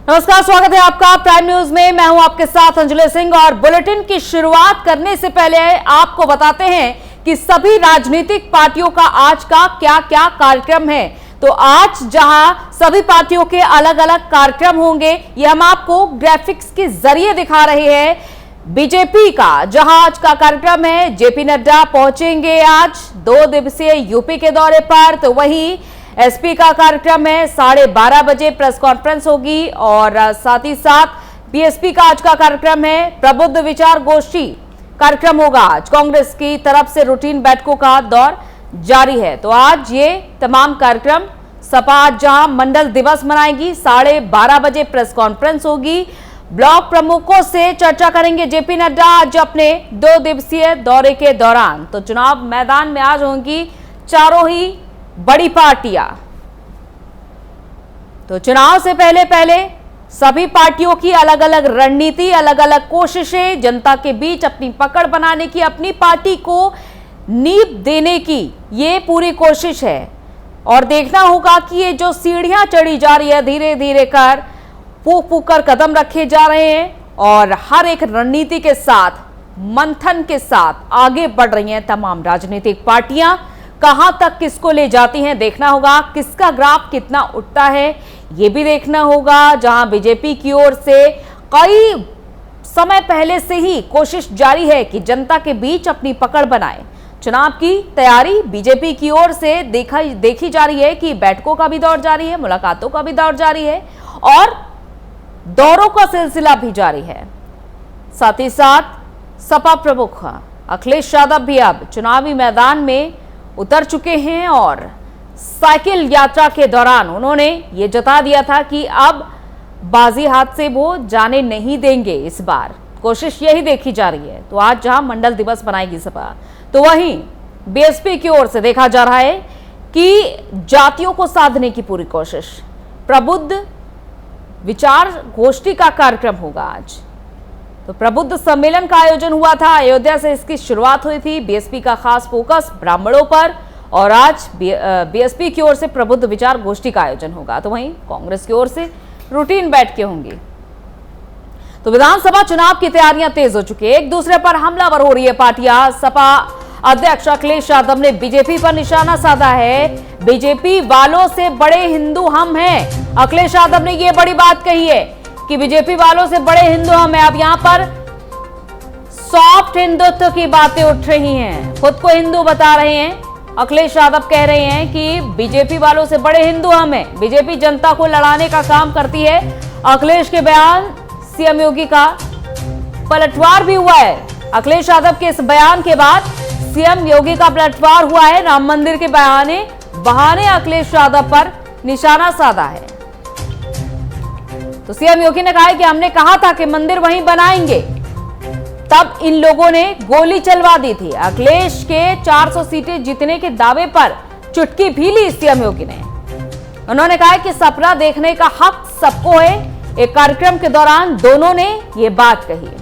नमस्कार, स्वागत है आपका प्राइम न्यूज में। मैं हूं आपके साथ अंजलि सिंह और बुलेटिन की शुरुआत करने से पहले आपको बताते हैं कि सभी राजनीतिक पार्टियों का आज का क्या क्या कार्यक्रम है। तो आज जहां सभी पार्टियों के अलग अलग कार्यक्रम होंगे, ये हम आपको ग्राफिक्स के जरिए दिखा रहे हैं। बीजेपी का जहां आज का कार्यक्रम है, जेपी नड्डा पहुंचेंगे आज 2 दिवसीय यूपी के दौरे पर। तो वहीं एसपी का कार्यक्रम है, 12:30 बजे प्रेस कॉन्फ्रेंस होगी और साथ ही साथ बीएसपी का आज का कार्यक्रम है, प्रबुद्ध विचार गोष्ठी कार्यक्रम होगा। आज कांग्रेस की तरफ से रूटीन बैठकों का दौर जारी है। तो आज ये तमाम कार्यक्रम, सपा जहां मंडल दिवस मनाएगी, 12:30 बजे प्रेस कॉन्फ्रेंस होगी। ब्लॉक प्रमुखों से चर्चा करेंगे जेपी नड्डा आज अपने 2 दिवसीय दौरे के दौरान। तो चुनाव मैदान में आज होंगी चारों ही बड़ी पार्टियां। तो चुनाव से पहले सभी पार्टियों की अलग अलग रणनीति, अलग अलग कोशिशें, जनता के बीच अपनी पकड़ बनाने की, अपनी पार्टी को नींव देने की ये पूरी कोशिश है। और देखना होगा कि ये जो सीढ़ियां चढ़ी जा रही है, धीरे धीरे कर फूक फूक कर कदम रखे जा रहे हैं और हर एक रणनीति के साथ, मंथन के साथ आगे बढ़ रही हैं तमाम राजनीतिक पार्टियां। कहां तक किसको ले जाती हैं देखना होगा, किसका ग्राफ कितना उठता है ये भी देखना होगा। जहां बीजेपी की ओर से कई समय पहले से ही कोशिश जारी है कि जनता के बीच अपनी पकड़ बनाए। चुनाव की तैयारी बीजेपी की ओर से देखी जा रही है कि बैठकों का भी दौर जारी है, मुलाकातों का भी दौर जारी है और दौरों का सिलसिला भी जारी है। साथ ही साथ सपा प्रमुख अखिलेश यादव भी अब चुनावी मैदान में उतर चुके हैं और साइकिल यात्रा के दौरान उन्होंने ये जता दिया था कि अब बाजी हाथ से वो जाने नहीं देंगे। इस बार कोशिश यही देखी जा रही है। तो आज जहां मंडल दिवस बनाएगी सपा, तो वहीं बीएसपी की ओर से देखा जा रहा है कि जातियों को साधने की पूरी कोशिश। प्रबुद्ध विचार गोष्ठी का कार्यक्रम होगा आज। तो प्रबुद्ध सम्मेलन का आयोजन हुआ था, अयोध्या से इसकी शुरुआत हुई थी। बीएसपी का खास फोकस ब्राह्मणों पर और आज बीएसपी की ओर से प्रबुद्ध विचार गोष्ठी का आयोजन होगा। तो वहीं कांग्रेस की ओर से रूटीन बैठकें होंगी। तो विधानसभा चुनाव की तैयारियां तेज हो चुकी है, एक दूसरे पर हमलावर हो रही है पार्टियां। सपा अध्यक्ष अखिलेश यादव ने बीजेपी पर निशाना साधा है। बीजेपी वालों से बड़े हिंदू हम हैं, अखिलेश यादव ने यह बड़ी बात कही है कि बीजेपी वालों से बड़े हिंदू हम हैं। अब यहां पर सॉफ्ट हिंदुत्व की बातें उठ रही हैं, खुद को हिंदू बता रहे हैं। अखिलेश यादव कह रहे हैं कि बीजेपी वालों से बड़े हिंदू हम हैं, बीजेपी जनता को लड़ाने का काम करती है। अखिलेश के बयान सीएम योगी का पलटवार भी हुआ है। अखिलेश यादव के इस बयान के बाद सीएम योगी का पलटवार हुआ है। राम मंदिर के बहाने अखिलेश यादव पर निशाना साधा है। तो सीएम योगी ने कहा है कि हमने कहा था कि मंदिर वहीं बनाएंगे, तब इन लोगों ने गोली चलवा दी थी। अखिलेश के 400 सीटें जीतने के दावे पर चुटकी भी ली सीएम योगी ने। उन्होंने कहा कि सपना देखने का हक सबको है। एक कार्यक्रम के दौरान दोनों ने ये बात कही।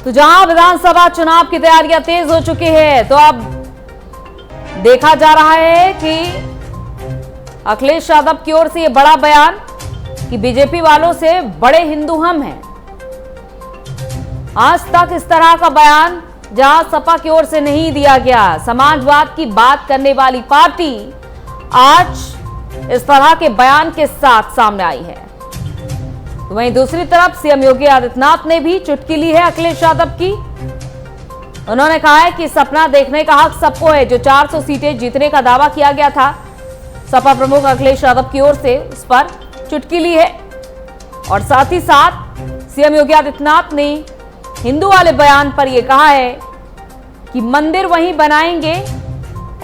तो जहां विधानसभा चुनाव की तैयारियां तेज हो चुकी है, तो अब देखा जा रहा है कि अखिलेश यादव की ओर से यह बड़ा बयान कि बीजेपी वालों से बड़े हिंदू हम हैं। आज तक इस तरह का बयान जहां सपा की ओर से नहीं दिया गया। समाजवाद की बात करने वाली पार्टी आज इस तरह के बयान के साथ सामने आई है। वहीं दूसरी तरफ सीएम योगी आदित्यनाथ ने भी चुटकी ली है अखिलेश यादव की। उन्होंने कहा है कि सपना देखने का हक सबको है। जो 400 सीटें जीतने का दावा किया गया था, सपा प्रमुख अखिलेश यादव की ओर से उस पर चुटकी ली है। और साथ ही साथ सीएम योगी आदित्यनाथ ने हिंदू वाले बयान पर यह कहा है कि मंदिर वहीं बनाएंगे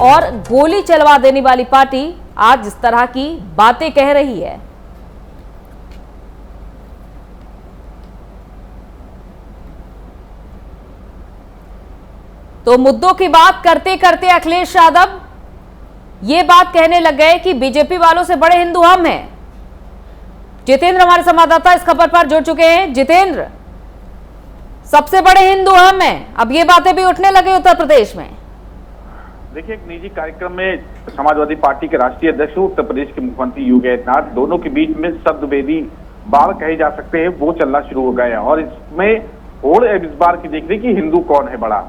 और गोली चलवा देने वाली पार्टी आज इस तरह की बातें कह रही है। तो मुद्दों की बात करते करते अखिलेश यादव ये बात कहने लग गए कि बीजेपी वालों से बड़े हिंदू हम हैं। जितेंद्र हमारे संवाददाता इस खबर पर जुड़ चुके हैं। जितेंद्र, सबसे बड़े हिंदू हम हैं, अब ये बातें भी उठने लगे उत्तर प्रदेश में। देखिए, एक निजी कार्यक्रम में समाजवादी पार्टी के राष्ट्रीय अध्यक्ष उत्तर प्रदेश के मुख्यमंत्री योगी आदित्यनाथ, दोनों के बीच में शब्दभेदी बाढ़ कहे जा सकते हैं, वो चलना शुरू हो गया है। और इसमें और इस बार की देख रही कि हिंदू कौन है बड़ा।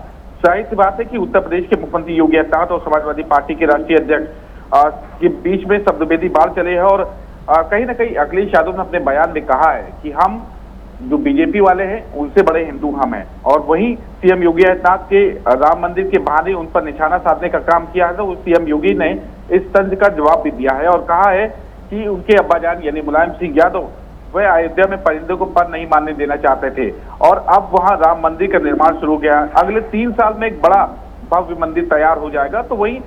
जाहिर सी बात है कि उत्तर प्रदेश के मुख्यमंत्री योगी आदित्यनाथ और समाजवादी पार्टी के राष्ट्रीय अध्यक्ष के बीच में शब्दभेदी बाढ़ चले हैं। और कहीं ना कहीं अखिलेश यादव ने अपने बयान में कहा है कि हम जो बीजेपी वाले हैं उनसे बड़े हिंदू हम हैं। और वहीं सीएम योगी आदित्यनाथ के राम मंदिर के बहाने उन पर निशाना साधने का काम किया है, तो सीएम योगी ने इस तंज का जवाब भी दिया है और कहा है कि उनके अब्बाजान यानी मुलायम सिंह यादव वह अयोध्या में परिंदों को पर नहीं मानने देना चाहते थे और अब वहां राम मंदिर का निर्माण शुरू हो गया। अगले 3 साल में एक बड़ा भव्य मंदिर तैयार हो जाएगा। तो वही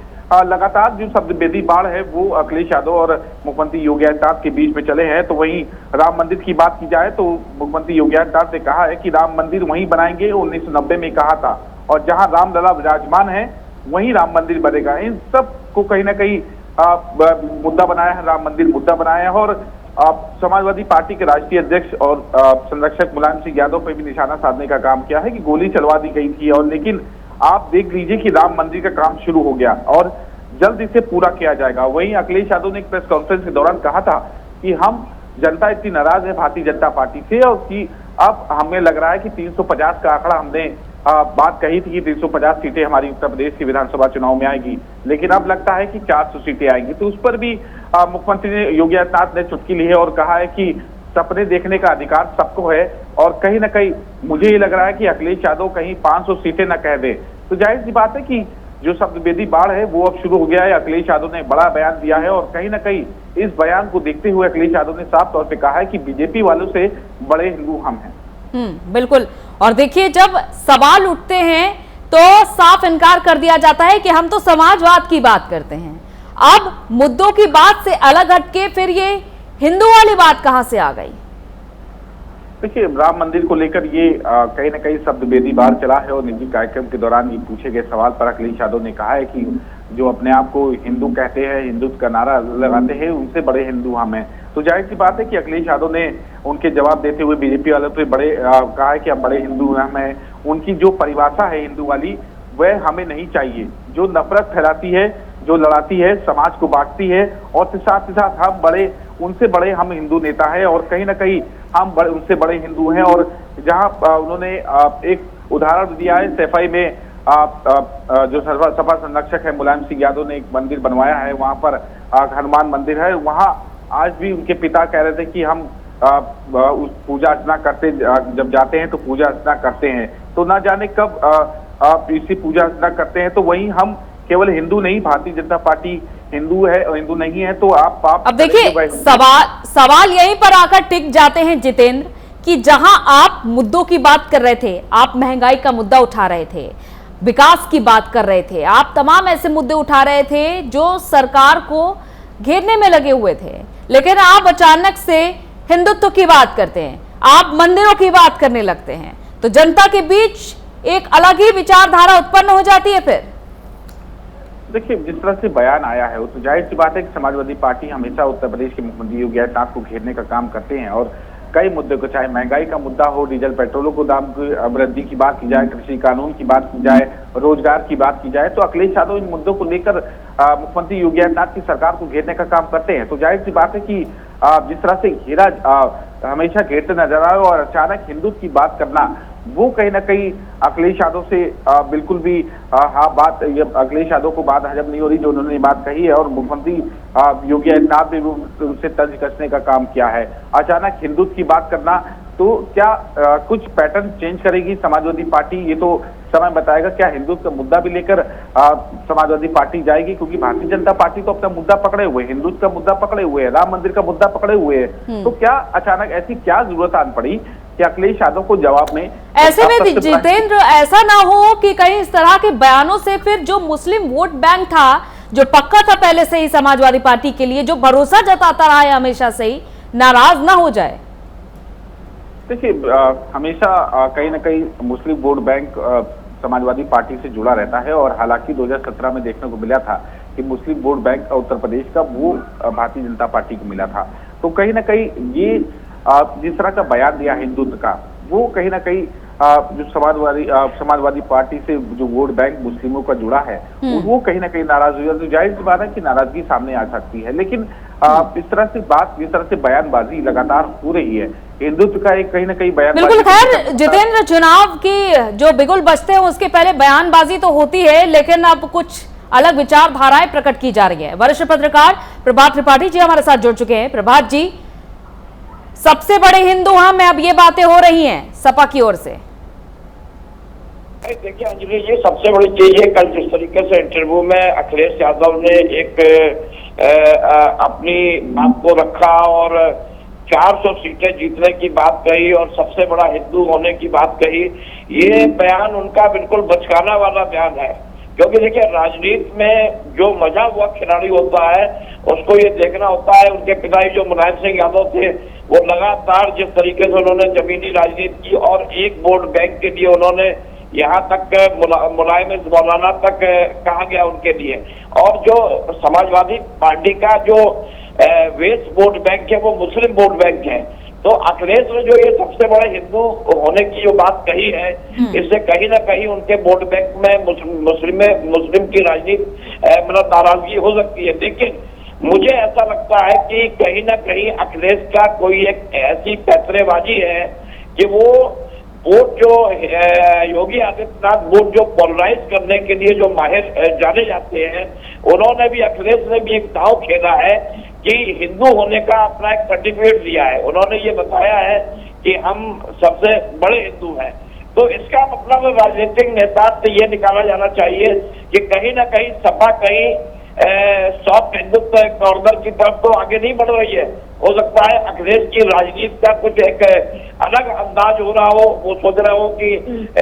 लगातार जो शब्दभेदी बाढ़ है वो अखिलेश यादव और मुख्यमंत्री योगी आदित्यनाथ के बीच में चले हैं। तो वहीं राम मंदिर की बात की जाए तो मुख्यमंत्री योगी आदित्यनाथ ने कहा है कि राम मंदिर वहीं बनाएंगे, 1990 में कहा था, और जहां रामलला विराजमान है वहीं राम मंदिर बनेगा। इन सब को कहीं ना कहीं मुद्दा बनाया है, राम मंदिर मुद्दा बनाया है। और समाजवादी पार्टी के राष्ट्रीय अध्यक्ष और संरक्षक मुलायम सिंह यादव पर भी निशाना साधने का काम किया है कि गोली चलवा दी गई थी। और लेकिन आप देख लीजिए कि राम मंदिर का काम शुरू हो गया और जल्द इसे पूरा किया जाएगा। वहीं अखिलेश यादव ने एक प्रेस कॉन्फ्रेंस के दौरान कहा था कि हम जनता इतनी नाराज है भारतीय जनता पार्टी से और कि अब हमें लग रहा है कि 350 का आंकड़ा हमने बात कही थी कि 350 सीटें हमारी उत्तर प्रदेश की विधानसभा चुनाव में आएगी, लेकिन अब लगता है कि 400 सीटें आएंगी। तो उस पर भी मुख्यमंत्री ने योगी आदित्यनाथ ने चुटकी ली है और कहा है कि सपने देखने का अधिकार सबको है। और कहीं ना कहीं मुझे ये लग रहा है कि अखिलेश यादव कहीं 500 सीटें न कह दे। तो जाहिर सी बात है कि जो शब्दभेदी बाढ़ है वो अब शुरू हो गया है। अखिलेश यादव ने बड़ा बयान दिया है और कहीं ना कहीं इस बयान को देखते हुए अखिलेश यादव ने साफ तौर पे कहा है कि बीजेपी वालों से बड़े हिंदू हम हैं। बिल्कुल। और देखिए, जब सवाल उठते हैं तो साफ इनकार कर दिया जाता है कि हम तो समाजवाद की बात करते हैं। अब मुद्दों की बात से अलग हटके फिर ये हिंदू वाली बात कहां से आ गई? देखिए, राम मंदिर को लेकर ये कहीं ना कहीं शब्दभेदी बाढ़ चला है और निजी कार्यक्रम के दौरान ये पूछे गए सवाल पर अखिलेश यादव ने कहा है कि जो अपने आप को हिंदू कहते हैं, हिंदुत्व का नारा लगाते हैं, उनसे बड़े हिंदू हम हैं। तो जाहिर सी बात है कि अखिलेश यादव ने उनके जवाब देते हुए बीजेपी वालों पे बड़े कहा है कि हम बड़े हिंदू हम हैं। उनकी जो परिभाषा है हिंदू वाली वह हमें नहीं चाहिए, जो नफरत फैलाती है, जो लड़ाती है, समाज को बांटती है। और साथ ही साथ हम बड़े उनसे बड़े हम हिंदू नेता है और कहीं ना कहीं हम बड़े उनसे बड़े हिंदू हैं। और जहां उन्होंने एक उदाहरण दिया है, सफाई में जो सपा संरक्षक है मुलायम सिंह यादव ने एक मंदिर बनवाया है, वहां पर हनुमान मंदिर है, वहां आज भी उनके पिता कह रहे थे कि हम उस पूजा अर्चना करते, जब जाते हैं तो पूजा अर्चना करते हैं, तो ना जाने कब इसी पूजा अर्चना करते हैं। तो वहीं हम केवल हिंदू नहीं, भारतीय जनता पार्टी हिंदू है और हिंदू नहीं है। तो आप अब देखिए, सवाल यहीं पर आकर टिक जाते हैं जितेंद्र, कि जहां आप मुद्दों की बात कर रहे थे, आप महंगाई का मुद्दा उठा रहे थे, विकास की बात कर रहे थे, आप तमाम ऐसे मुद्दे उठा रहे थे जो सरकार को घेरने में लगे हुए थे, लेकिन आप अचानक से हिंदुत्व की बात करते हैं, आप मंदिरों की बात करने लगते हैं, तो जनता के बीच एक अलग ही विचारधारा उत्पन्न हो जाती है। फिर देखिए, जिस तरह से बयान आया है तो जाहिर सी बात है कि समाजवादी पार्टी हमेशा उत्तर प्रदेश के मुख्यमंत्री योगी आदित्यनाथ को घेरने का काम करते हैं। और कई मुद्दे को, चाहे महंगाई का मुद्दा हो, डीजल पेट्रोलों को दाम की वृद्धि की बात की जाए, कृषि कानून की बात की जाए, रोजगार की बात की जाए, तो अखिलेश यादव इन मुद्दों को लेकर मुख्यमंत्री योगी आदित्यनाथ की सरकार को घेरने का काम करते हैं। तो जाहिर सी बात है कि जिस तरह से घेरा हमेशा घेरते नजर आए और अचानक हिंदुत्व की बात करना, वो कहीं ना कहीं अखिलेश यादव से बिल्कुल भी बात, ये अखिलेश यादव को बात हजम नहीं हो रही जो उन्होंने बात कही है। और मुख्यमंत्री योगी आदित्यनाथ ने उनसे तंज कसने का काम किया है। अचानक हिंदुत्व की बात करना, तो क्या कुछ पैटर्न चेंज करेगी समाजवादी पार्टी, ये तो समय बताएगा। क्या हिंदुत्व का मुद्दा भी लेकर समाजवादी पार्टी जाएगी, क्योंकि भारतीय जनता पार्टी तो अपना मुद्दा पकड़े हुए, हिंदुत्व का मुद्दा पकड़े हुए है, राम मंदिर का मुद्दा पकड़े हुए है। तो क्या अचानक ऐसी क्या जरूरत आन पड़ी कि अखिलेश यादव को जवाब में? ऐसे में जितेंद्र, ऐसा ना हो कि कहीं इस तरह के बयानों से फिर जो मुस्लिम वोट बैंक था, जो पक्का था पहले से ही समाजवादी पार्टी के लिए, जो भरोसा जताता रहा है हमेशा से ही, नाराज ना हो जाए। देखिए, हमेशा कहीं ना कहीं मुस्लिम वोट बैंक समाजवादी पार्टी से जुड़ा रहता है। और हालांकि 2017 में देखने को मिला था कि मुस्लिम वोट बैंक उत्तर प्रदेश का वो भारतीय जनता पार्टी को मिला था। तो कहीं ना कहीं ये जिस तरह का बयान दिया हिंदुत्व का, वो कहीं ना कहीं जो समाजवादी पार्टी से जो वोट बैंक मुस्लिमों का जुड़ा है वो कहीं ना कहीं नाराज हुई है। तो जाहिर सी बात है कि नाराजगी सामने आ सकती है। लेकिन इस तरह से बयानबाजी लगातार हो रही है, हिंदुत्व का एक कहीं ना कहीं बयान। बिल्कुल। खैर जितेंद्र, चुनाव की जो बिगुल बजते हैं उसके पहले बयानबाजी तो होती है, लेकिन अब कुछ अलग विचारधाराएं प्रकट की जा रही है। वरिष्ठ पत्रकार प्रभात त्रिपाठी जी हमारे साथ जुड़ चुके हैं। प्रभात जी, सबसे बड़े हिंदू हम, अब ये बातें हो रही हैं सपा की ओर से। देखिए अंजलि, ये सबसे बड़ी चीज है। कल जिस तरीके से इंटरव्यू में अखिलेश यादव ने एक अपनी बात को रखा और 400 सीटें जीतने की बात कही और सबसे बड़ा हिंदू होने की बात कही, ये बयान उनका बिल्कुल बचकाना वाला बयान है। क्योंकि देखिए, राजनीति में जो मजा हुआ खिलाड़ी होता है उसको ये देखना होता है। उनके पिताजी जो मुलायम सिंह यादव थे, वो लगातार जिस तरीके से उन्होंने जमीनी राजनीति की और एक वोट बैंक के लिए उन्होंने यहाँ तक मुलायम मौलाना तक कहा गया उनके लिए। और जो समाजवादी पार्टी का जो वेस्ट वोट बैंक है वो मुस्लिम वोट बैंक है। तो अखिलेश ने जो ये सबसे बड़े हिंदू होने की जो बात कही है, इससे कहीं ना कहीं उनके वोट बैंक में मुस्लिम की राजनीति मतलब नाराजगी हो सकती है। लेकिन मुझे ऐसा लगता है कि कहीं ना कहीं अखिलेश का कोई एक ऐसी पैतरेबाजी है कि वो वोट जो योगी आदित्यनाथ वोट जो पोलराइज करने के लिए जो माहिर जाने जाते हैं, उन्होंने भी, अखिलेश ने भी एक दांव खेला है कि हिंदू होने का अपना एक सर्टिफिकेट लिया है। उन्होंने ये बताया है कि हम सबसे बड़े हिंदू हैं। तो इसका मतलब राजनीतिक नेता से ये निकाला जाना चाहिए कि कहीं ना कहीं सपा कहीं सॉफ्ट हिंदुत्व कॉर्नर की तरफ तो आगे नहीं बढ़ रही है। हो सकता है अखिलेश की राजनीति का कुछ एक अलग अंदाज हो रहा हो, वो सोच रहे हो कि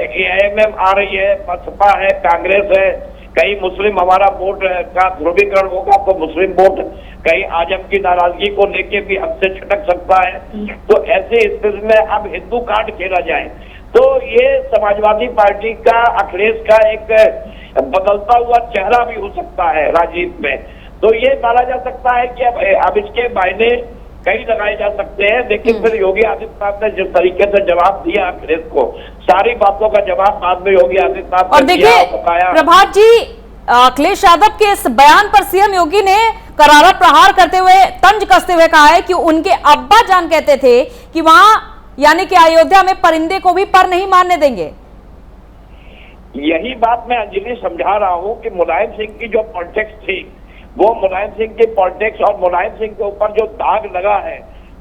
AIMM आ रही है, बसपा है, कांग्रेस है, कहीं मुस्लिम हमारा वोट का ध्रुवीकरण होगा तो मुस्लिम वोट कहीं आजम की नाराजगी को लेके भी हमसे छिटक सकता है। तो ऐसे स्थिति में अब हिंदू कार्ड खेला जाए तो ये समाजवादी पार्टी का, अखिलेश का एक बदलता हुआ चेहरा भी हो सकता है राजनीति में। तो ये माना जा सकता है कि अब इसके मायने कई लगाए जा सकते हैं। लेकिन फिर योगी आदित्यनाथ ने जिस तरीके से जवाब दिया अखिलेश को, सारी बातों का जवाब बाद में योगी आदित्यनाथ और देखिए प्रभात जी, अखिलेश यादव के इस बयान पर सीएम योगी ने करारा प्रहार करते हुए, तंज कसते हुए कहा है कि उनके अब्बा जान कहते थे कि वहां यानी कि अयोध्या में परिंदे को भी पर नहीं मारने देंगे। यही बात मैं अंजलि समझा रहा हूं कि मुलायम सिंह की जो पॉलिटिक्स थी, वो मुलायम सिंह की पॉलिटिक्स और मुलायम सिंह के ऊपर जो दाग लगा है,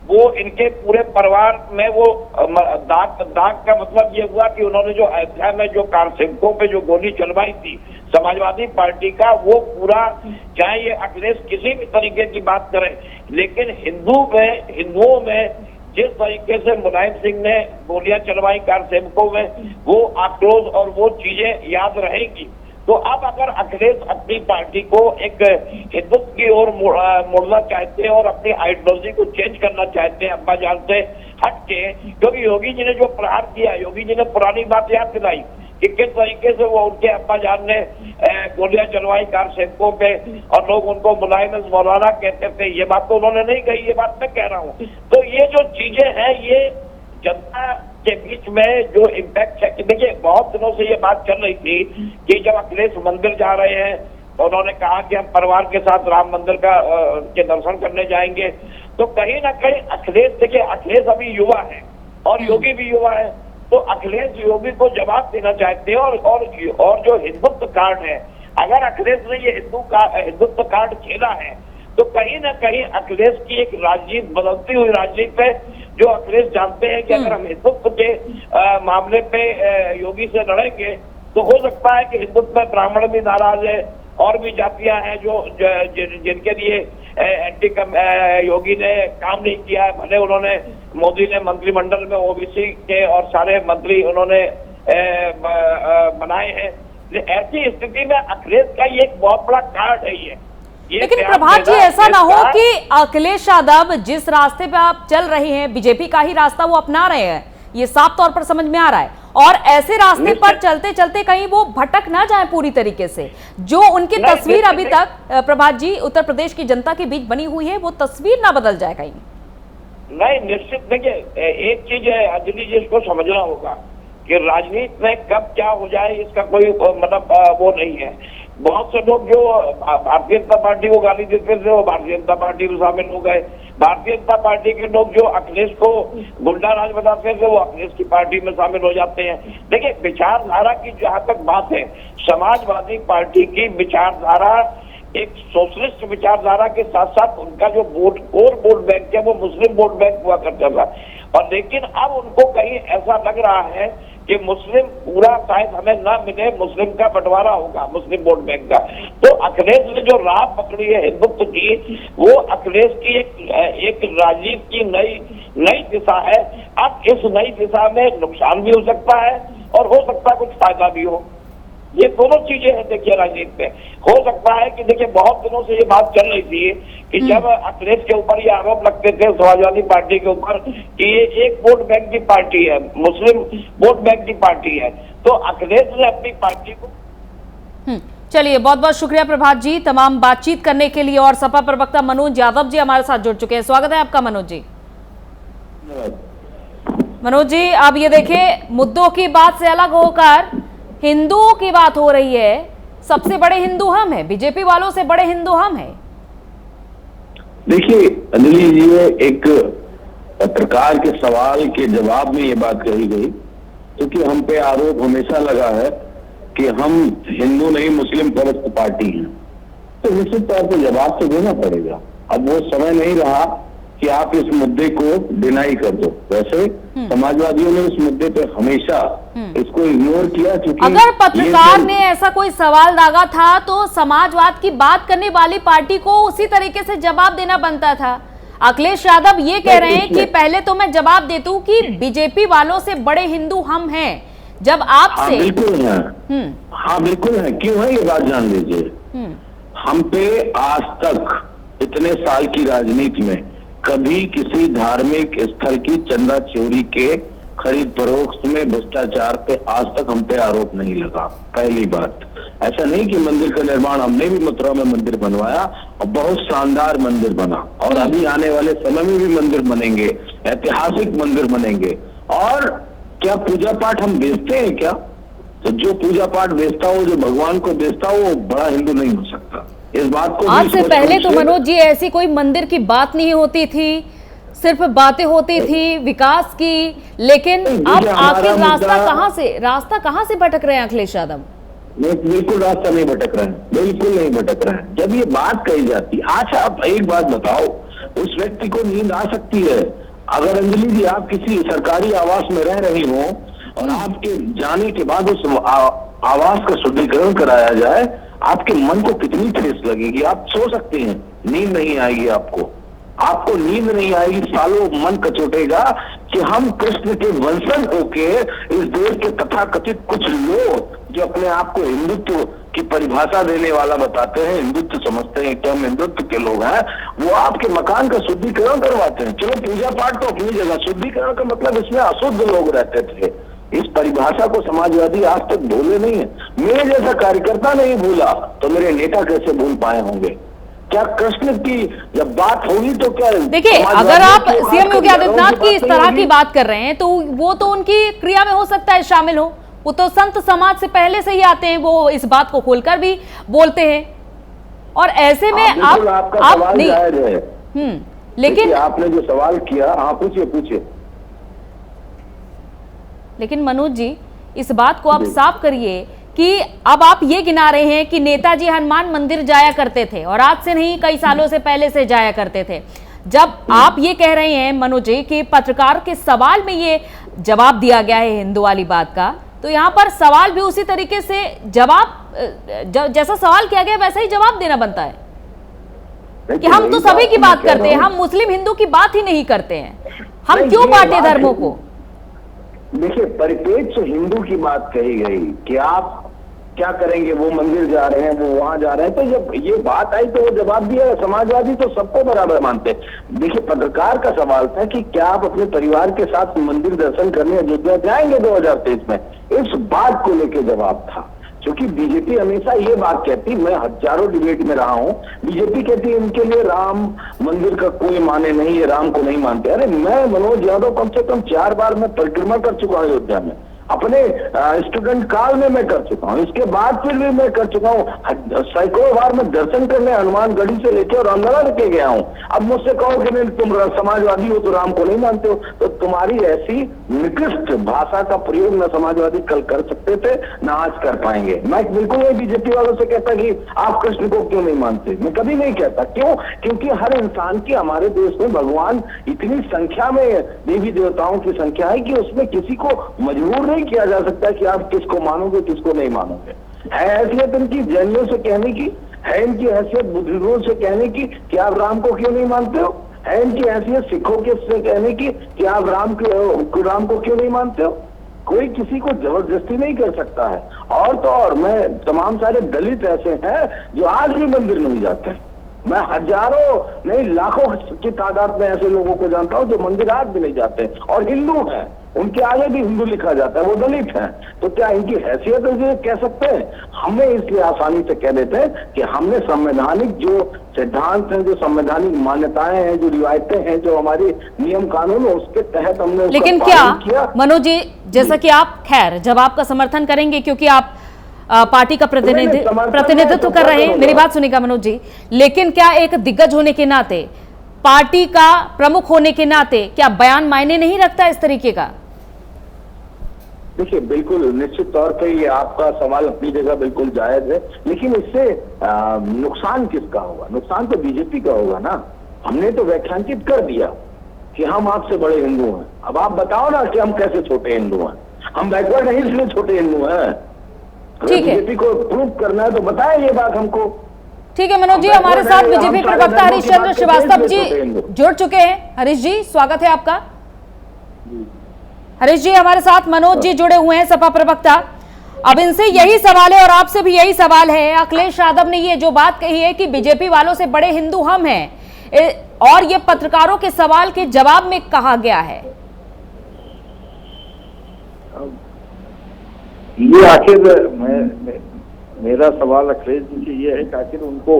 वो इनके पूरे परिवार में वो दाग का मतलब ये हुआ कि उन्होंने जो अयोध्या में जो कारसेवकों पे जो गोली चलवाई थी समाजवादी पार्टी का, वो पूरा, चाहे ये अखिलेश किसी भी तरीके की बात करें, लेकिन हिंदुओं में जिस तरीके से मुलायम सिंह ने गोलियां चलवाई कारसेवकों में, वो आक्रोश और वो चीजें याद रहेंगी। तो अब अगर अखिलेश अपनी पार्टी को एक हिंदुत्व की ओर मोड़ना चाहते हैं और अपनी आइडियोलॉजी को चेंज करना चाहते हैं अब्बा जान से हट के, क्योंकि योगी जी ने जो प्रहार किया, योगी जी ने पुरानी बात याद दिलाई कि किस तरीके से वो उनके अब्बा जान ने गोलियां चलवाई कारसेवकों पे और लोग उनको मुलायम मौलाना कहते थे। ये बात तो उन्होंने नहीं कही, ये बात मैं कह रहा हूँ। तो ये जो चीजें हैं, ये जनता के बीच में जो इम्पैक्ट है कि देखिए, बहुत दिनों से ये बात चल रही थी कि जब अखिलेश मंदिर जा रहे हैं तो उन्होंने कहा कि हम परिवार के साथ राम मंदिर के दर्शन करने जाएंगे। तो कहीं ना कहीं अखिलेश, देखिए अखिलेश अभी युवा है और योगी भी युवा है, तो अखिलेश योगी को जवाब देना चाहते हैं। और जो हिंदुत्व कार्ड है, अगर अखिलेश ने ये हिंदुत्व कार्ड खेला है तो कहीं ना कहीं अखिलेश की एक राजनीति, बदलती हुई राजनीति है, जो अखिलेश जानते हैं कि अगर हम हिंदुत्व के मामले पे योगी से लड़ेंगे तो हो सकता है कि हिंदुत्व में ब्राह्मण भी नाराज है और भी जातियां हैं जो जिनके लिए योगी ने काम नहीं किया है। भले उन्होंने, मोदी ने मंत्रिमंडल में ओबीसी के और सारे मंत्री उन्होंने बनाए हैं। ऐसी स्थिति में अखिलेश का ये एक बहुत बड़ा कार्ड है ये। लेकिन प्रभात जी, ऐसा ना हो कि अखिलेश यादव जिस रास्ते पे आप चल रहे हैं, बीजेपी का ही रास्ता वो अपना रहे हैं, ये साफ तौर पर समझ में आ रहा है, और ऐसे रास्ते पर चलते चलते कहीं वो भटक ना जाए पूरी तरीके से। जो उनकी तस्वीर अभी तक प्रभात जी उत्तर प्रदेश की जनता के बीच बनी हुई है, वो तस्वीर ना बदल जाए कहीं। नहीं, निश्चित। देखिए, एक चीज है अंजलि जी, इसको समझना होगा कि राजनीति में कब क्या हो जाए इसका कोई मतलब वो नहीं है। बहुत से लोग जो भारतीय जनता पार्टी को गाली देते थे वो भारतीय जनता पार्टी में शामिल हो गए। भारतीय जनता पार्टी के लोग जो अखिलेश को गुंडा राज बताते थे वो अखिलेश की पार्टी में शामिल हो जाते हैं। देखिए, विचारधारा की जहां तक बात है, समाजवादी पार्टी की विचारधारा एक सोशलिस्ट विचारधारा के साथ साथ उनका जो वोट बैंक है वो मुस्लिम वोट बैंक हुआ करता था। और लेकिन अब उनको कहीं ऐसा लग रहा है कि मुस्लिम पूरा शायद हमें ना मिले, मुस्लिम का बंटवारा होगा मुस्लिम वोट बैंक का। तो अखिलेश ने जो राह पकड़ी है हिंदुत्व की, वो अखिलेश की एक राजनीति की नई दिशा है। अब इस नई दिशा में नुकसान भी हो सकता है और हो सकता है कुछ फायदा भी हो। ये दोनों चीजें हैं। देखिए, राजनीति में हो सकता है कि देखिए बहुत दिनों से ये बात चल रही थी कि जब अखिलेश के ऊपर ये आरोप लगते थे समाजवादी पार्टी के ऊपर कि ये एक वोट बैंक की पार्टी है, मुस्लिम वोट बैंक की पार्टी है, तो अखिलेश ने अपनी पार्टी को। चलिए, बहुत बहुत शुक्रिया प्रभात जी तमाम बातचीत करने के लिए। और सपा प्रवक्ता मनोज यादव जी हमारे साथ जुड़ चुके हैं। स्वागत है आपका मनोज जी। मनोज जी, अब ये देखें, मुद्दों की बात से अलग होकर हिंदुओं की बात हो रही है। सबसे बड़े हिंदू हम हैं, बीजेपी वालों से बड़े हिंदू हम हैं। देखिए अंजलि जी, ये एक पत्रकार के सवाल के जवाब में ये बात कही गई, क्योंकि हम पे आरोप हमेशा लगा है कि हम हिंदू नहीं मुस्लिम परस्त पार्टी हैं, तो निश्चित तौर पर जवाब तो देना पड़ेगा। अब वो समय नहीं रहा कि आप इस मुद्दे को डिनाई कर दो। वैसे समाजवादियों ने इस मुद्दे पे हमेशा इसको इग्नोर किया, क्योंकि अगर पत्रकार ने ऐसा कोई सवाल दागा था तो समाजवाद की बात करने वाली पार्टी को उसी तरीके से जवाब देना बनता था। अखिलेश यादव ये कह रहे हैं कि पहले तो मैं जवाब देता हूं कि बीजेपी वालों से बड़े हिंदू हम हैं। जब आपसे हाँ बिल्कुल है, हाँ बिल्कुल है। क्यों है ये बात जान लीजिए। हम पे आज तक इतने साल की राजनीति में कभी किसी धार्मिक स्थल की चंदा चोरी के खरीद फरोख्त में भ्रष्टाचार पे आज तक हम पे आरोप नहीं लगा। पहली बात, ऐसा नहीं कि मंदिर का निर्माण, हमने भी मथुरा में मंदिर बनवाया और बहुत शानदार मंदिर बना, और अभी आने वाले समय में भी मंदिर बनेंगे, ऐतिहासिक मंदिर बनेंगे। और क्या पूजा पाठ हम बेचते हैं क्या? तो जो पूजा पाठ बेचता हो, जो भगवान को बेचता हो, वो बड़ा हिंदू नहीं हो सकता। इस बात को आज से पहले तो मनोज जी ऐसी कोई मंदिर की बात नहीं होती थी, सिर्फ बातें होती थी विकास की। लेकिन अब आखिर रास्ता कहां से भटक रहे हैं अखिलेश यादव? बिल्कुल रास्ता नहीं भटक रहे हैं, बिल्कुल नहीं भटक रहे हैं। जब ये बात कही जाती, अच्छा आप एक बात बताओ, उस व्यक्ति को नींद आ सकती है अगर अंजलि जी आप किसी सरकारी आवास में रह रही हो और आपके जाने के बाद उस आवास का शुद्धिकरण कराया जाए, आपके मन को कितनी ठेस लगेगी? आप सो सकते हैं, नींद नहीं आएगी आपको नींद नहीं आएगी, सालों मन कचोटेगा कि हम कृष्ण के वंशज होके इस देश के तथाकथित कुछ लोग जो अपने आप को हिंदुत्व की परिभाषा देने वाला बताते हैं, हिंदुत्व समझते हैं, एकदम हिंदुत्व के लोग हैं, वो आपके मकान का शुद्धिकरण करवाते हैं। चलो पूजा पाठ तो अपनी जगह, शुद्धिकरण का मतलब इसमें अशुद्ध लोग रहते थे। इस परिभाषा को समाजवादी आज तक भूले नहीं है। मेरे जैसा कार्यकर्ता नहीं भूला तो मेरे नेता कैसे भूल पाए होंगे? क्या कृष्ण की जब बात होगी तो क्या? देखिए, अगर आप सीएम योगी आदित्यनाथ की इस तरह की बात कर रहे हैं तो वो तो उनकी क्रिया में हो सकता है शामिल हो, वो तो संत समाज से पहले से ही आते हैं, वो इस बात को खोलकर भी बोलते हैं। और ऐसे में आप नहीं, लेकिन आपने जो सवाल किया, हाँ पूछिए। लेकिन मनोज जी, इस बात को आप साफ करिए कि अब आप ये गिना रहे हैं कि नेताजी हनुमान मंदिर जाया करते थे, और आज से नहीं कई सालों से पहले से जाया करते थे। जब आप ये कह रहे हैं मनोज जी कि पत्रकार के सवाल में ये जवाब दिया गया है हिंदू वाली बात का, तो यहाँ पर सवाल भी उसी तरीके से जैसा सवाल किया गया वैसा ही जवाब देना बनता है कि हम तो सभी की बात करते हैं, हम मुस्लिम हिंदू की बात ही नहीं करते हैं, हम क्यों बांटे धर्मों को? देखिए, परिपेक्ष हिंदू की बात कही गई कि आप क्या करेंगे, वो मंदिर जा रहे हैं, वो वहां जा रहे हैं, तो जब ये बात आई तो वो जवाब दिया। समाजवादी तो सबको बराबर मानते हैं। देखिए, पत्रकार का सवाल था कि क्या आप अपने परिवार के साथ मंदिर दर्शन करने अयोध्या जाएंगे 2023 में? इस बात को लेकर जवाब था, क्योंकि बीजेपी हमेशा ये बात कहती, मैं हजारों डिबेट में रहा हूं, बीजेपी कहती है इनके लिए राम मंदिर का कोई माने नहीं है, राम को नहीं मानते। अरे मैं मनोज यादव कम से कम 4 बार मैं परिक्रमा कर चुका हूं अयोध्या में, अपने स्टूडेंट काल में मैं कर चुका हूँ, इसके बाद फिर भी मैं कर चुका हूँ, सैकड़ों बार मैं दर्शन करने हनुमानगढ़ी से लेकर और अंदर लेके गया हूँ। अब मुझसे कहो कि नहीं तुम समाजवादी हो तो राम को नहीं मानते हो, तो तुम्हारी ऐसी निकृष्ट भाषा का प्रयोग न समाजवादी कल कर सकते थे न आज कर पाएंगे। मैं बिल्कुल नहीं बीजेपी वालों से कहता कि आप कृष्ण को क्यों नहीं मानते, मैं कभी नहीं कहता। क्यों? क्योंकि हर इंसान की, हमारे देश में भगवान इतनी संख्या में देवी देवताओं की संख्या है कि उसमें किसी को मजबूर नहीं किया जा सकता कि आप किसको मानोगे किसको नहीं मानोगे। है हैसियत इनकी जैनियों से कहने की, है इनकी हैसियत बुद्धिजीवियों से कहने की कि आप राम को क्यों नहीं मानते हो, है इनकी हैसियत सिखों के से कहने की कि आप राम को क्यों नहीं मानते हो। कोई किसी को जबरदस्ती नहीं कर सकता है। और तो और मैं तमाम सारे दलित ऐसे हैं जो आज भी मंदिर नहीं जाते। मैं हजारों नहीं लाखों की तादाद में ऐसे लोगों को जानता हूं जो मंदिर आज भी नहीं जाते और हिंदू हैं, उनके आगे भी हिंदू लिखा जाता है, वो दलित हैं। तो क्या इनकी हैसियत है कह सकते हैं? हमें इसलिए आसानी से कह देते हैं कि हमने संवैधानिक जो सिद्धांत हैं, जो संवैधानिक मान्यताएं हैं, जो रिवायतें हैं, जो हमारी नियम कानून है, उसके तहत हमने। लेकिन क्या मनोज जी, जैसा कि आप खैर जवाब का समर्थन करेंगे क्योंकि आप पार्टी का प्रतिनिधित्व कर रहे हैं, मेरी बात सुनिएगा मनोज जी, लेकिन क्या एक दिग्गज होने के नाते, पार्टी का प्रमुख होने के नाते, क्या बयान मायने नहीं रखता इस तरीके का? देखिए बिल्कुल निश्चित तौर पे ये आपका सवाल अपनी जगह बिल्कुल जायज है, लेकिन इससे नुकसान किसका होगा? नुकसान तो बीजेपी का होगा ना। हमने तो व्याख्यांकित कर दिया कि हम आपसे बड़े हिंदू हैं। अब आप बताओ ना कि हम कैसे छोटे हिंदू हैं। हम बैकवर्ड नहीं इसलिए छोटे हिंदू हैं। ठीक है, बीजेपी को प्रूव करना है तो बताएं ये बात हमको। ठीक है मनोज जी, हमारे साथ बीजेपी प्रवक्ता हरीश चंद्र श्रीवास्तव जी जुड़ चुके हैं। हरीश जी स्वागत है आपका। हरीश जी हमारे साथ मनोज जी जुड़े हुए हैं, सपा प्रवक्ता। अब इनसे यही सवाल है और आपसे भी यही सवाल है। अखिलेश यादव ने ये जो बात कही है कि बीजेपी वालों से बड़े हिंदू हम हैं, और ये पत्रकारों के सवाल के जवाब में कहा गया है। ये आखिर मेरा सवाल अखिलेश जी से ये है कि आखिर उनको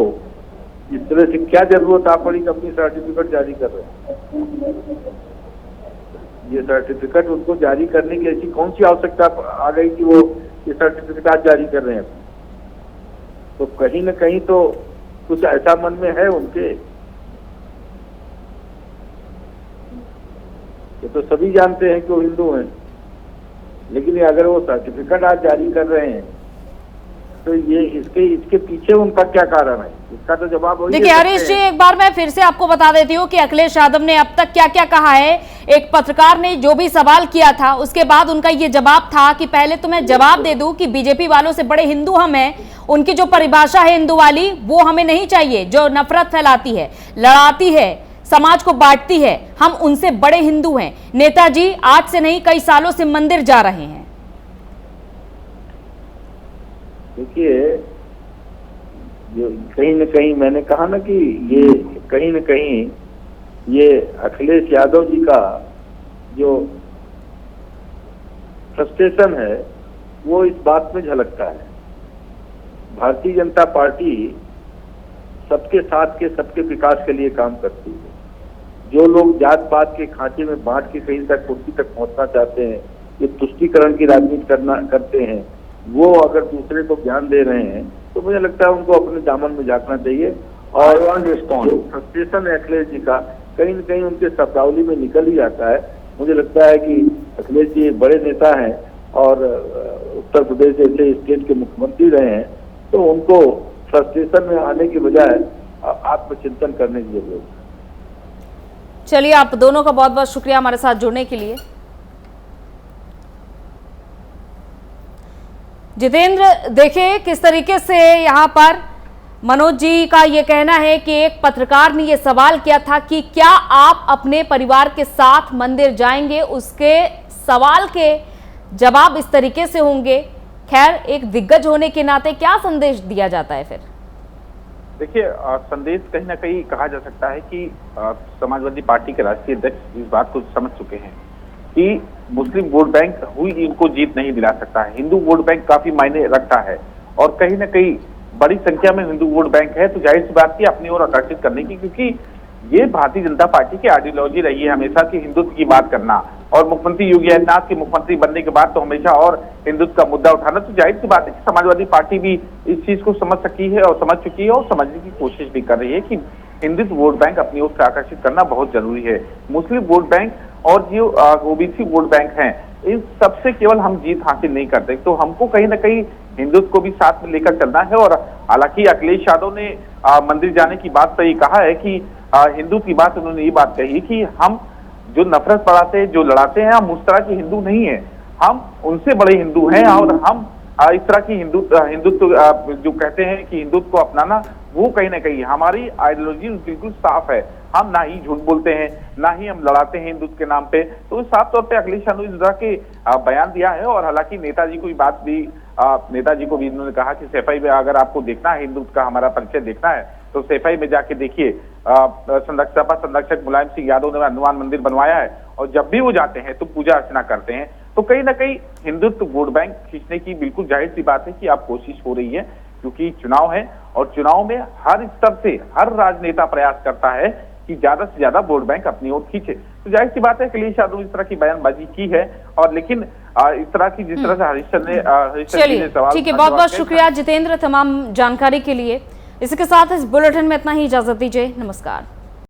इस तरह से क्या जरूरत आ पड़ी कि अपनी सर्टिफिकेट जारी कर रहे हैं? ये सर्टिफिकेट उनको जारी करने की ऐसी कौन सी आवश्यकता आ गई कि वो ये सर्टिफिकेट आज जारी कर रहे हैं? तो कहीं न कहीं तो कुछ ऐसा मन में है उनके। ये तो सभी जानते हैं कि वो हिंदू हैं, लेकिन अगर वो सर्टिफिकेट आज जारी कर रहे हैं तो ये इसके पीछे उनका क्या कारण है? इसका तो जवाब वही। देखिए हरीश जी, एक बार मैं फिर से आपको बता देती हूँ कि अखिलेश यादव ने अब तक क्या क्या कहा है। एक पत्रकार ने जो भी सवाल किया था उसके बाद उनका ये जवाब था कि पहले तो मैं जवाब दे दूं कि बीजेपी वालों से बड़े हिंदू हम हैं। उनकी जो परिभाषा है हिंदू वाली, वो हमें नहीं चाहिए, जो नफरत फैलाती है, लड़ाती है, समाज को बांटती है। हम उनसे बड़े हिंदू हैं। नेताजी आज से नहीं कई सालों से मंदिर जा रहे हैं। देखिए कहीं न कहीं मैंने कहा ना कि ये कहीं न कहीं ये अखिलेश यादव जी का जो फ्रस्ट्रेशन है वो इस बात में झलकता है। भारतीय जनता पार्टी सबके साथ के सबके विकास के लिए काम करती है। जो लोग जात पात के खांचे में बांट के कहीं तक कुर्सी तक पहुंचना चाहते हैं, ये तुष्टीकरण की राजनीति करते हैं, वो अगर दूसरे को ज्ञान दे रहे हैं तो मुझे लगता है उनको अपने दामन में झांकना चाहिए। और फ्रस्ट्रेशन है अखिलेश जी का कहीं न कहीं उनके शब्दावली में निकल ही आता है। मुझे लगता है कि अखिलेश जी बड़े नेता हैं और उत्तर प्रदेश जैसे स्टेट के मुख्यमंत्री रहे हैं, तो उनको फ्रस्ट्रेशन में आने की बजाय आत्मचिंतन करने की जरूरत है। चलिए, आप दोनों का बहुत बहुत शुक्रिया हमारे साथ जुड़ने के लिए। जितेंद्र, देखिए किस तरीके से यहाँ पर मनोज जी का ये कहना है कि एक पत्रकार ने ये सवाल किया था कि क्या आप अपने परिवार के साथ मंदिर जाएंगे। उसके सवाल के जवाब इस तरीके से होंगे। खैर, एक दिग्गज होने के नाते क्या संदेश दिया जाता है फिर? देखिए, संदेश कहीं ना कहीं कहा जा सकता है कि समाजवादी पार्टी के राष्ट्रीय अध्यक्ष इस बात को समझ चुके हैं कि मुस्लिम वोट बैंक हुई इनको जीत नहीं दिला सकता है। हिंदू वोट बैंक काफी मायने रखता है और कहीं ना कहीं बड़ी संख्या में हिंदू वोट बैंक है, तो जाहिर सी बात की अपनी ओर आकर्षित करने की, क्योंकि ये भारतीय जनता पार्टी की आइडियोलॉजी रही है हमेशा कि हिंदुत्व की बात करना। और मुख्यमंत्री योगी आदित्यनाथ के मुख्यमंत्री बनने के बाद तो हमेशा और हिंदुत्व का मुद्दा उठाना, तो जाहिर सी बात है कि समाजवादी पार्टी भी इस चीज को समझ सकी है और समझ चुकी है और समझने की कोशिश भी कर रही है कि हिंदुत्व वोट बैंक अपनी ओर से आकर्षित करना बहुत जरूरी है। मुस्लिम वोट बैंक और जो ओबीसी वोट बैंक हैं, इन सबसे केवल हम जीत हासिल नहीं करते, तो हमको कहीं ना कहीं हिंदुत्व को भी साथ में लेकर चलना है। और हालांकि अखिलेश यादव ने मंदिर जाने की बात पर ये कहा है कि हिंदू की बात, उन्होंने ये बात कही कि हम जो नफरत बढ़ाते हैं, जो लड़ाते हैं, हम उस तरह के हिंदू नहीं है, हम उनसे बड़े हिंदू हैं। और हम इस तरह की हिंदुत्व जो कहते हैं कि हिंदुत्व को अपनाना, वो कहीं ना कहीं हमारी आइडियोलॉजी बिल्कुल साफ है। हम ना ही झूठ बोलते हैं, ना ही हम लड़ाते हैं हिंदुत्व के नाम पे। तो साफ तौर पे अखिलेश यादव ने इस तरह के बयान दिया है। और हालांकि नेताजी को नेताजी को भी इन्होंने कहा कि सफाई में अगर आपको देखना है, हिंदुत्व का हमारा परिचय देखना है, तो सफाई में जाके देखिए। सपा संरक्षक मुलायम सिंह यादव ने हनुमान मंदिर बनवाया है और जब भी वो जाते हैं तो पूजा अर्चना करते हैं। तो कहीं ना कहीं हिंदुत्व वोट बैंक खींचने की बिल्कुल जाहिर सी बात है कि आप कोशिश हो रही है, क्योंकि चुनाव है और चुनाव में हर स्तर से हर राजनेता प्रयास करता है कि ज्यादा से ज्यादा वोट बैंक अपनी ओर खींचे। तो जाहिर सी बात है अखिलेश यादव इस तरह की बयानबाजी की है। और लेकिन इस तरह की जिस तरह से हरीश ने सवाल, ठीक है, बहुत बहुत शुक्रिया जितेंद्र तमाम जानकारी के लिए। इसके साथ इस बुलेटिन में इतना ही, इजाजत दीजिए, नमस्कार।